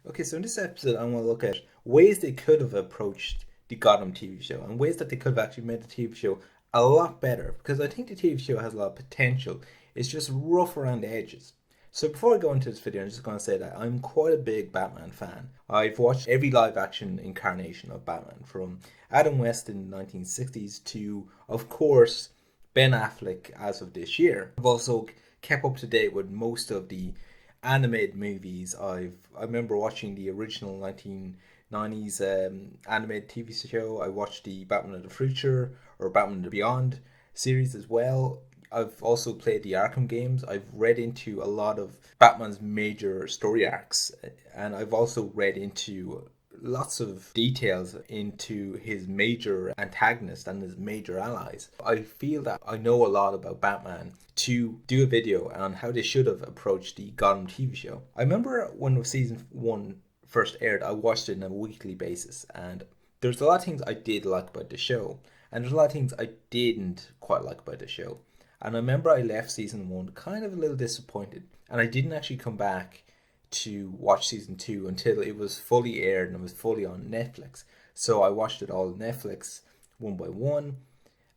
Okay, so in this episode, I'm going to look at ways they could have approached the Gotham TV show and ways that they could have actually made the TV show a lot better because I think the TV show has a lot of potential. It's just rough around the edges. So before I go into this video, I'm just going to say that I'm quite a big Batman fan. I've watched every live action incarnation of Batman from Adam West in the 1960s to, of course, Ben Affleck as of this year. I've also kept up to date with most of the animated movies. I remember watching the original 1990s animated TV show. I watched the Batman of the Future or Batman of the Beyond series as well. I've also played the Arkham games. I've read into a lot of Batman's major story arcs, and I've also read into lots of details into his major antagonist and his major allies. I feel that I know a lot about Batman to do a video on how they should have approached the Gotham TV show. I remember when season 1 first aired, I watched it on a weekly basis, and there's a lot of things I did like about the show, and there's a lot of things I didn't quite like about the show. And I remember I left season 1 kind of a little disappointed, and I didn't actually come back to watch season 2 until it was fully aired and it was fully on Netflix. So I watched it all on Netflix one by one,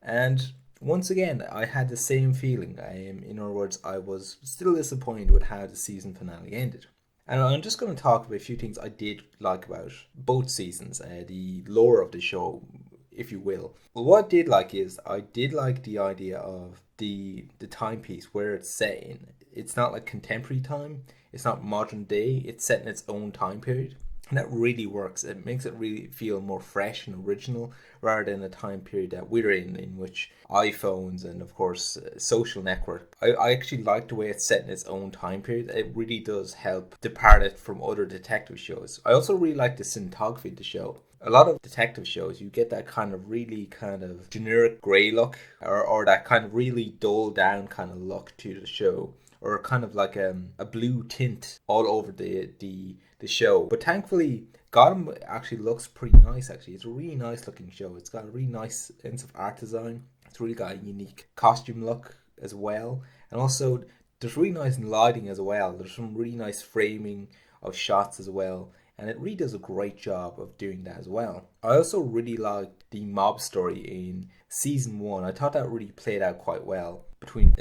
and once again I had the same feeling. In other words, I was still disappointed with how the season finale ended. And I'm just going to talk about a few things I did like about both seasons, the lore of the show, if you will. Well, what I did like is I did like the idea of the timepiece where it's set in. It's not like contemporary time. It's not modern day. It's set in its own time period. And that really works. It makes it really feel more fresh and original rather than a time period that we're in which iPhones and, of course, social network. I actually like the way it's set in its own time period. It really does help depart it from other detective shows. I also really like the cinematography of the show. A lot of detective shows, you get that kind of really kind of generic grey look or that kind of really dull down kind of look to the show, or kind of like a blue tint all over the show. But thankfully, Gotham actually looks pretty nice. Actually, it's a really nice looking show. It's got a really nice sense of art design. It's really got a unique costume look as well, and also there's really nice lighting as well. There's some really nice framing of shots as well, and it really does a great job of doing that as well. I also really liked the mob story in season 1. I thought that really played out quite well between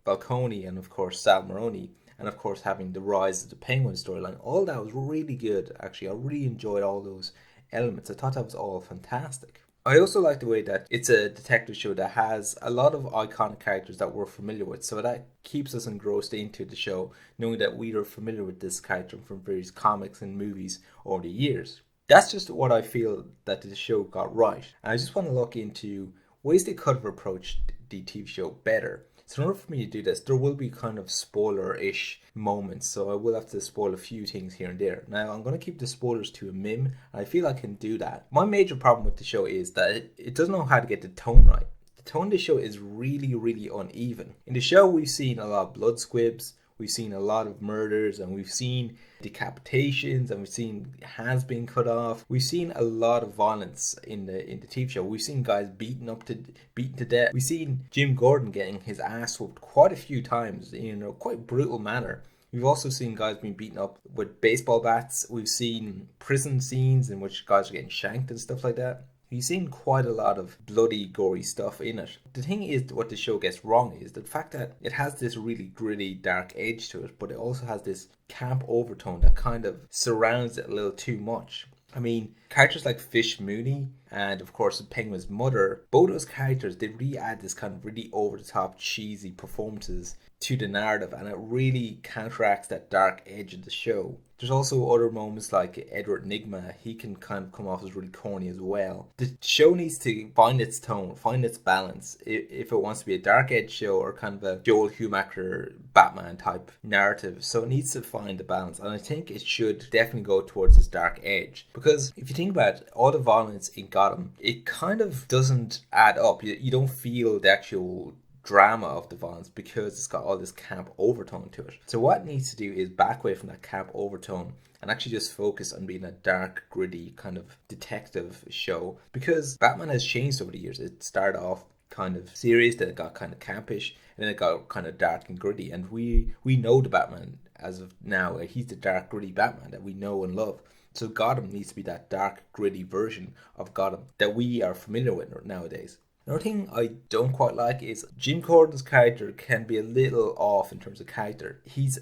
Falcone and, of course, Sal Maroni, and of course having the rise of the Penguin storyline. All that was really good. Actually, I really enjoyed all those elements. I thought that was all fantastic. I also like the way that it's a detective show that has a lot of iconic characters that we're familiar with, so that keeps us engrossed into the show, knowing that we are familiar with this character from various comics and movies over the years. That's just what I feel that the show got right, and I just want to look into ways they could have approached the TV show better. So in order for me to do this, there will be kind of spoiler-ish moments, so I will have to spoil a few things here and there. Now, I'm going to keep the spoilers to a minimum, and I feel I can do that. My major problem with the show is that it doesn't know how to get the tone right. The tone of the show is really, really uneven. In the show, we've seen a lot of blood squibs, we've seen a lot of murders, and we've seen decapitations, and we've seen hands being cut off. We've seen a lot of violence in the TV show. We've seen guys beaten to death. We've seen Jim Gordon getting his ass whooped quite a few times in a quite brutal manner. We've also seen guys being beaten up with baseball bats. We've seen prison scenes in which guys are getting shanked and stuff like that. You've seen quite a lot of bloody, gory stuff in it. The thing is, what the show gets wrong is the fact that it has this really gritty, dark edge to it, but it also has this camp overtone that kind of surrounds it a little too much. I mean, characters like Fish Mooney and, of course, the Penguin's mother, both those characters, they really add this kind of really over-the-top, cheesy performances to the narrative, and it really counteracts that dark edge of the show. There's also other moments like Edward Nigma. He can kind of come off as really corny as well. The show needs to find its tone, find its balance. If it wants to be a dark edge show or kind of a Joel Schumacher Batman type narrative. So it needs to find the balance. And I think it should definitely go towards this dark edge. Because if you think about it, all the violence in Gotham, it kind of doesn't add up. You don't feel the actual drama of the violence because it's got all this camp overtone to it. So what it needs to do is back away from that camp overtone and actually just focus on being a dark, gritty kind of detective show, because Batman has changed over the years. It started off kind of serious, then it got kind of campish, and then it got kind of dark and gritty. And we know the Batman as of now. He's the dark, gritty Batman that we know and love. So Gotham needs to be that dark, gritty version of Gotham that we are familiar with nowadays. Another thing I don't quite like is Jim Gordon's character can be a little off in terms of character. He's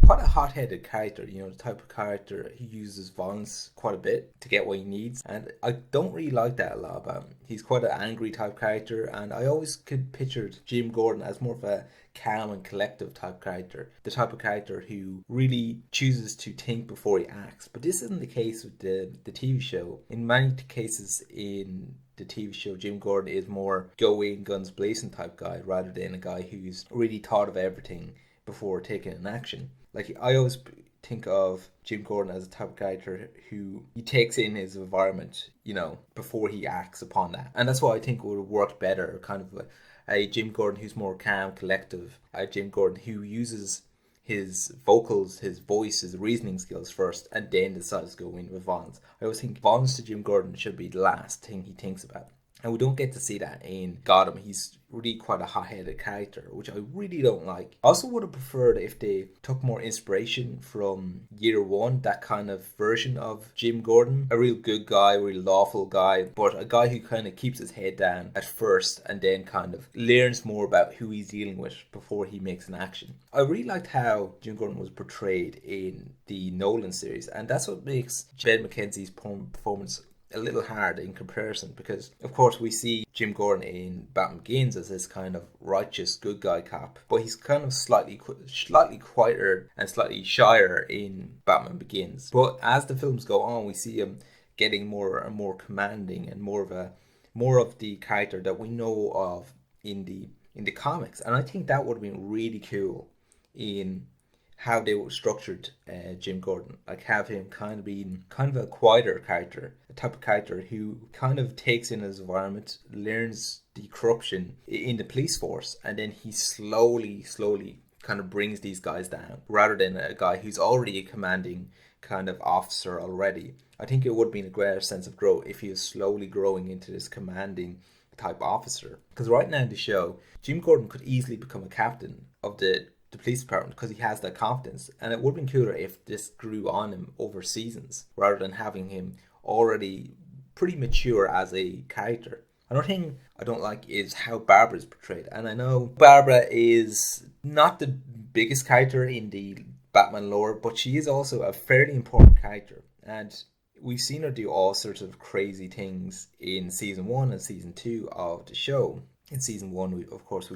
quite a hot-headed character, you know, the type of character who uses violence quite a bit to get what he needs, and I don't really like that a lot about him. He's quite an angry type character, and I always could picture Jim Gordon as more of a calm and collective type character, the type of character who really chooses to think before he acts. But this isn't the case with the TV show. In many cases in the TV show, Jim Gordon is more go in guns blazing type guy rather than a guy who's really thought of everything before taking an action. Like, I always think of Jim Gordon as a type of character who he takes in his environment, you know, before he acts upon that. And that's why I think it would work better, kind of a Jim Gordon who's more calm, collective, a Jim Gordon who uses his vocals, his voice, his reasoning skills first, and then decides to go in with violence. I always think violence to Jim Gordon should be the last thing he thinks about. And we don't get to see that in Gotham. He's really quite a hot-headed character, which I really don't like. I also would have preferred if they took more inspiration from Year One, that kind of version of Jim Gordon. A real good guy, a real lawful guy, but a guy who kind of keeps his head down at first and then kind of learns more about who he's dealing with before he makes an action. I really liked how Jim Gordon was portrayed in the Nolan series, and that's what makes Ben McKenzie's performance a little hard in comparison, because of course we see Jim Gordon in Batman Begins as this kind of righteous good guy cop, but he's kind of slightly quieter and slightly shyer in Batman Begins. But as the films go on, we see him getting more and more commanding and more of the character that we know of in the comics. And I think that would have been really cool in how they were structured Jim Gordon, like have him kind of being kind of a quieter character, a type of character who kind of takes in his environment, learns the corruption in the police force, and then he slowly kind of brings these guys down, rather than a guy who's already a commanding kind of officer already. I think it would have been a greater sense of growth if he was slowly growing into this commanding type officer. Because right now in the show, Jim Gordon could easily become a captain of the police department because he has that confidence, and it would have been cooler if this grew on him over seasons rather than having him already pretty mature as a character. Another thing I don't like is how Barbara is portrayed, and I know Barbara is not the biggest character in the Batman lore, but she is also a fairly important character, and we've seen her do all sorts of crazy things in season 1 and season 2 of the show. In season 1, we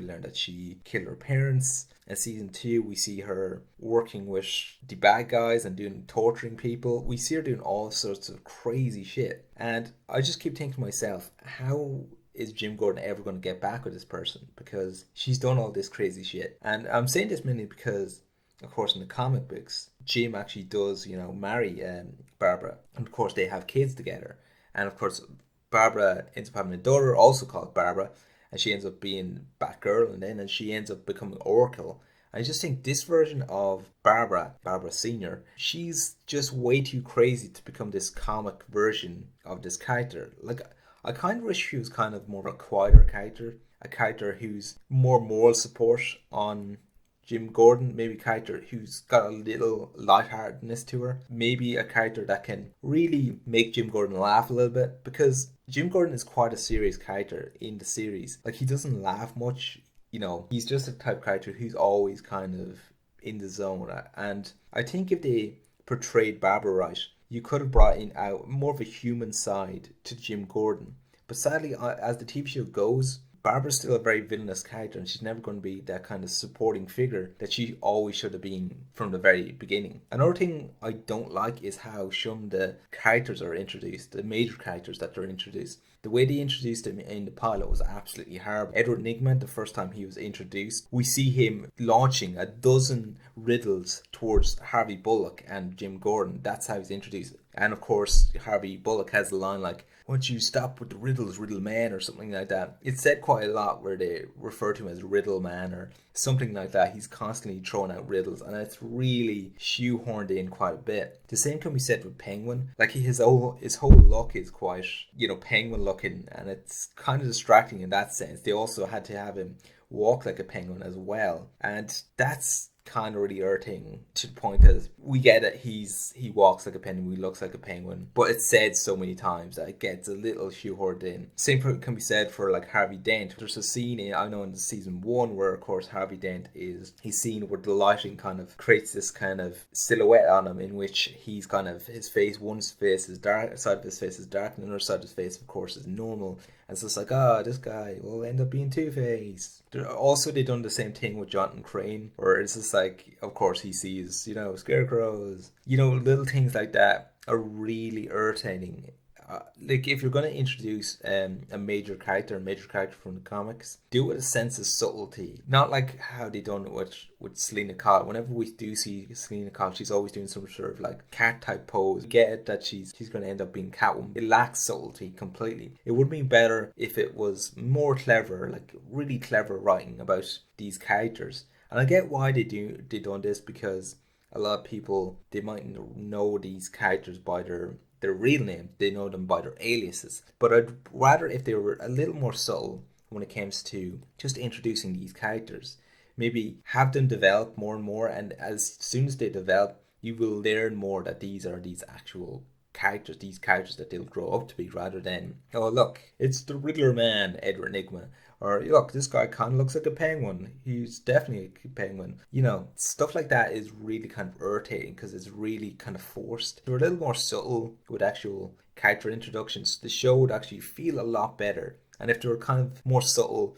learned that she killed her parents. In season 2, we see her working with the bad guys and torturing people. We see her doing all sorts of crazy shit. And I just keep thinking to myself, how is Jim Gordon ever going to get back with this person? Because she's done all this crazy shit. And I'm saying this mainly because, of course, in the comic books, Jim actually does, marry Barbara. And of course, they have kids together. And of course, Barbara ends up having a daughter also called Barbara. And she ends up being Batgirl, and she ends up becoming Oracle. I just think this version of Barbara Senior, she's just way too crazy to become this comic version of this character. Like, I kind of wish she was kind of more of a quieter character, a character who's more moral support on Jim Gordon, maybe a character who's got a little lightheartedness to her, maybe a character that can really make Jim Gordon laugh a little bit, because Jim Gordon is quite a serious character in the series. Like, he doesn't laugh much, he's just a type of character who's always kind of in the zone. And I think if they portrayed Barbara right, you could have brought in out more of a human side to Jim Gordon. But sadly, as the TV show goes, Barbara's still a very villainous character, and she's never going to be that kind of supporting figure that she always should have been from the very beginning. Another thing I don't like is how some of the characters are introduced, the major characters that are introduced. The way they introduced him in the pilot was absolutely horrible. Edward Nygma, the first time he was introduced, we see him launching a dozen riddles towards Harvey Bullock and Jim Gordon. That's how he's introduced. And of course, Harvey Bullock has the line like, once you stop with the riddles, Riddle Man, or something like that. It's said quite a lot where they refer to him as Riddle Man or something like that. He's constantly throwing out riddles, and it's really shoehorned in quite a bit. The same can be said with Penguin. Like his whole look is quite, penguin looking, and it's kind of distracting in that sense. They also had to have him walk like a penguin as well, and that's kind of really irritating to the point that we get that he walks like a penguin, he looks like a penguin, but it's said so many times that it gets a little shoehorned in. Same can be said for like Harvey Dent. There's a scene in season 1 where of course Harvey Dent he's seen where the lighting kind of creates this kind of silhouette on him in which he's kind of, his face, one face is dark, side of his face is dark, and the other side of his face of course is normal. And so it's like, this guy will end up being Two-Face. Also, they done the same thing with Jonathan Crane, where it's just like, of course, he sees, scarecrows. Little things like that are really irritating. Like, if you're going to introduce a major character from the comics, do it with a sense of subtlety. Not like how they done it with Selena Kyle. Whenever we do see Selena Kyle, she's always doing some sort of like cat type pose. You get it that she's going to end up being Catwoman. It lacks subtlety completely. It would be better if it was more clever, like really clever writing about these characters. And I get why they done this, because a lot of people, they might know these characters by their real name. They know them by their aliases. But I'd rather if they were a little more subtle when it comes to just introducing these characters. Maybe have them develop more and more, and as soon as they develop, you will learn more that these are these actual characters, these characters that they'll grow up to be, rather than, oh look, it's the Riddler Man, Edward Enigma. Or, look, this guy kind of looks like a penguin. He's definitely a penguin. Stuff like that is really kind of irritating because it's really kind of forced. If they were a little more subtle with actual character introductions, the show would actually feel a lot better. And if they were kind of more subtle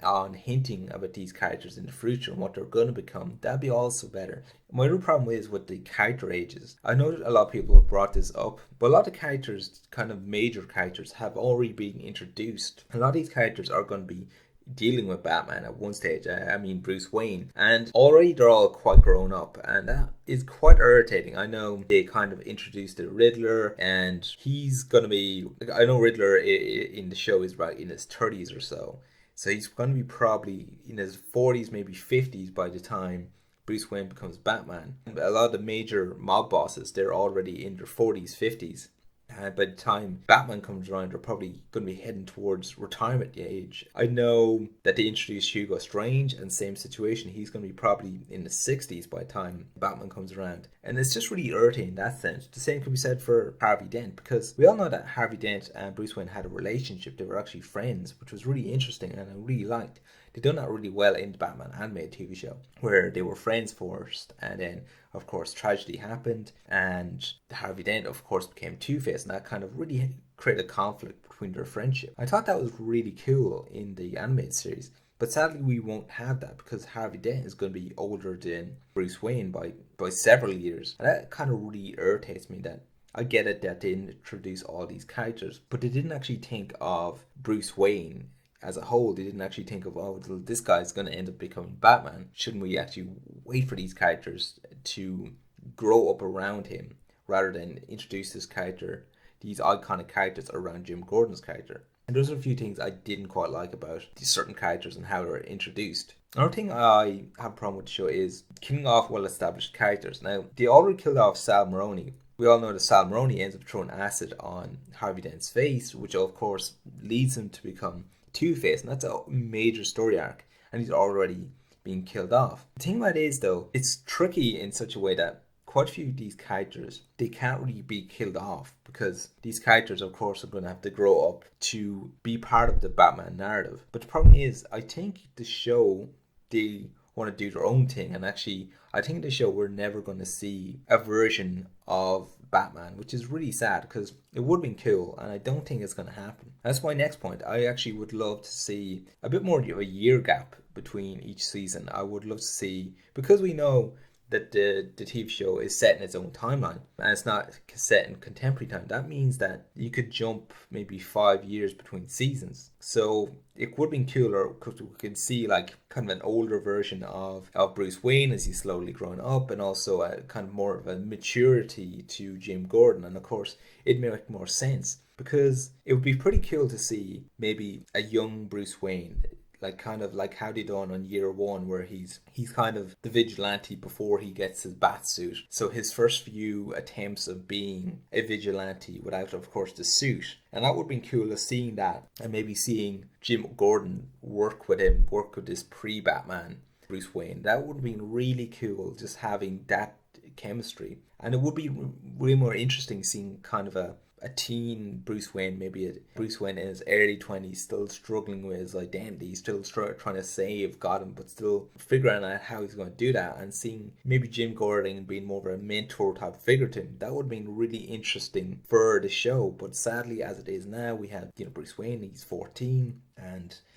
on hinting about these characters in the future and what they're going to become, that'd be also better. My other problem is with the character ages. I know that a lot of people have brought this up, but a lot of characters, kind of major characters, have already been introduced. A lot of these characters are going to be dealing with Batman at one stage. I mean Bruce Wayne, and already they're all quite grown up, and that is quite irritating. I know they kind of introduced the Riddler, and he's going to be, I know Riddler in the show is about in his 30s or so. So he's going to be probably in his 40s, maybe 50s by the time Bruce Wayne becomes Batman. A lot of the major mob bosses, they're already in their 40s, 50s. And by the time Batman comes around, they're probably going to be heading towards retirement age. I know that they introduced Hugo Strange, and same situation. He's going to be probably in the 60s by the time Batman comes around. And it's just really irritating in that sense. The same can be said for Harvey Dent, because we all know that Harvey Dent and Bruce Wayne had a relationship. They were actually friends, which was really interesting and I really liked. They done that really well in the Batman animated TV show, where they were friends first, and then of course tragedy happened, and Harvey Dent of course became Two-Face, and that kind of really created a conflict between their friendship. I thought that was really cool in the animated series, but sadly we won't have that because Harvey Dent is going to be older than Bruce Wayne by several years, and that kind of really irritates me. That I get it that they introduce all these characters, but they didn't actually think of Bruce Wayne as a whole. They didn't actually think of, oh, this guy's going to end up becoming Batman. Shouldn't we actually wait for these characters to grow up around him rather than introduce these iconic characters around Jim Gordon's character? And those are a few things I didn't quite like about these certain characters and how they were introduced. Another thing I have a problem with the show is killing off well-established characters. Now, they already killed off Sal Maroni. We all know that Sal Maroni ends up throwing acid on Harvey Dent's face, which of course leads him to become Two-Face, and that's a major story arc, and he's already being killed off. The thing about it is, though, it's tricky in such a way that quite a few of these characters, they can't really be killed off, because these characters of course are going to have to grow up to be part of the Batman narrative. But the problem is, I think the show, they want to do their own thing, and actually I think the show we're never going to see a version of Batman, which is really sad because it would have been cool, and I don't think it's going to happen. That's my next point. I actually would love to see a bit more of a year gap between each season. I would love to see, because we know that the TV show is set in its own timeline and it's not set in contemporary time. That means that you could jump maybe 5 years between seasons. So it would have been cooler because we could see like kind of an older version of Bruce Wayne as he's slowly growing up, and also a kind of more of a maturity to Jim Gordon. And of course, it'd make more sense because it would be pretty cool to see maybe a young Bruce Wayne, like kind of like how they done on year one, where he's kind of the vigilante before he gets his bat suit. So his first few attempts of being a vigilante without, of course, the suit. And that would have been cool of seeing that, and maybe seeing Jim Gordon work with him, work with this pre-Batman Bruce Wayne. That would have been really cool, just having that chemistry. And it would be way more interesting seeing kind of a teen Bruce Wayne, maybe a Bruce Wayne in his early 20s, still struggling with his identity, still trying to save Gotham, but still figuring out how he's going to do that, and seeing maybe Jim Gordon being more of a mentor type figure to him. That would have been really interesting for the show. But sadly, as it is now, we have, Bruce Wayne, he's 14,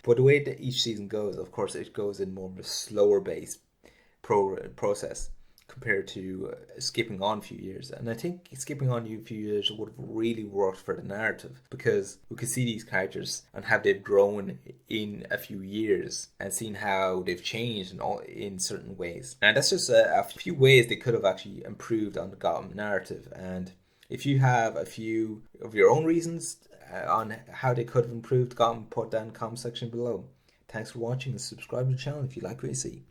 but the way that each season goes, of course, it goes in more of a slower based process compared to skipping on a few years. And I think skipping on a few years would have really worked for the narrative, because we could see these characters and how they've grown in a few years and seen how they've changed in certain ways. And that's just a few ways they could have actually improved on the Gotham narrative. And if you have a few of your own reasons on how they could have improved Gotham, put down in the comment section below. Thanks for watching, and subscribe to the channel if you like what you see.